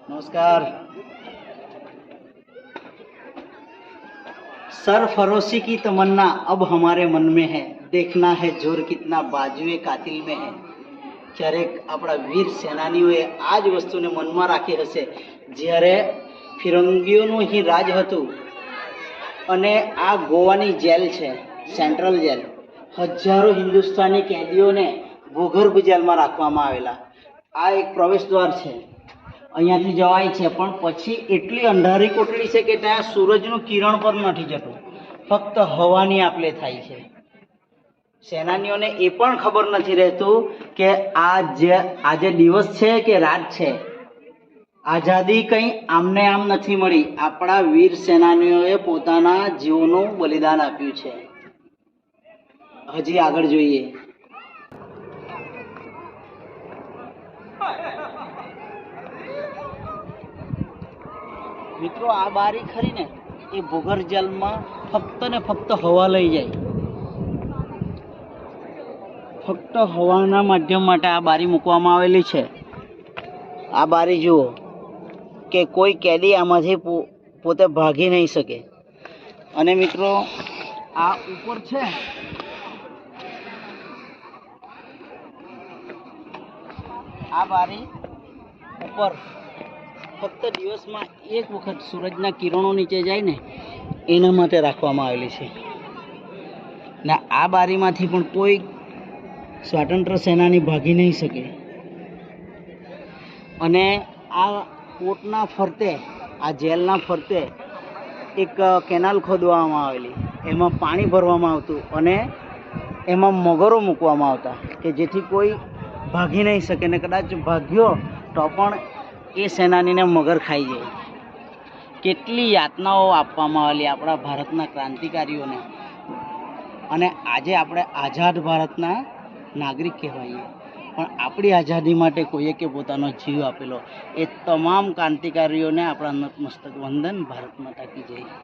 नमस्कार। सरफरोशी की तमन्ना अब हमारे मन में है, देखना है जोर कितना बाजुए कातिल में है। क्यारेक આપણા વીર સેનાનીઓએ આ જ વસ્તુને મનમાં રાખી હશે જ્યારે ફિરંગીઓનું અહીં રાજ હતું અને આ ગોવાની જેલ છે, સેન્ટ્રલ જેલ, હજારો હિન્દુસ્તાની કેદીઓને ભૂગર્ભ જેલમાં રાખવામાં આવેલા। આ એક પ્રવેશ દ્વાર છે, અહીંયાથી જવાય છે, પણ પછી એટલી અંધારી કોટડી છે કે ત્યાં સૂરજનું કિરણ પણ નથી જતું, ફક્ત હવાની આપલે થાય છે। સેનાનીઓને એ પણ ખબર નથી રહેતું કે આજે દિવસ છે કે રાત છે। આઝાદી કંઈ આમને આમ નથી મળી, આપણા વીર સેનાનીઓએ પોતાના જીવોનું બલિદાન આપ્યું છે। હજી આગળ જોઈએ। મિત્રો, આ બારી ખરી ને એ ભૂગર્ભ જેલમાં ફક્ત ને ફક્ત હવા લઈ જાય, ફક્ત હવાના માધ્યમ માટે આ બારી મૂકવામાં આવેલી છે। આ બારી જુઓ કે કોઈ કેદી આમાંથી પોતે ભાગી નહીં શકે। અને મિત્રો, આ ઉપર છે, આ બારી ઉપર ફક્ત દિવસમાં એક વખત સૂરજના કિરણો નીચે જાય ને એના માટે રાખવામાં આવેલી છે। ને આ બારીમાંથી પણ કોઈ સ્વાતંત્ર્ય સેનાની ભાગી નહીં શકે। અને આ કોટના ફરતે, આ જેલના ફરતે એક કેનાલ ખોદવામાં આવેલી, એમાં પાણી ભરવામાં આવતું અને એમાં મગરો મૂકવામાં આવતા કે જેથી કોઈ ભાગી નહીં શકે, ને કદાચ ભાગ્યો તો પણ એ સેનાનીને મગર ખાઈ જાય। કેટલી યાતનાઓ આપવામાં આવેલી આપણા ભારતના ક્રાંતિકારીઓને, અને આજે આપણે આઝાદ ભારતના નાગરિક કહેવાઈએ, પણ આપણી આઝાદી માટે કોઈએ કે પોતાનો જીવ આપેલો, એ તમામ ક્રાંતિકારીઓને આપણા નતમસ્તક વંદન। ભારત માતા કી જય।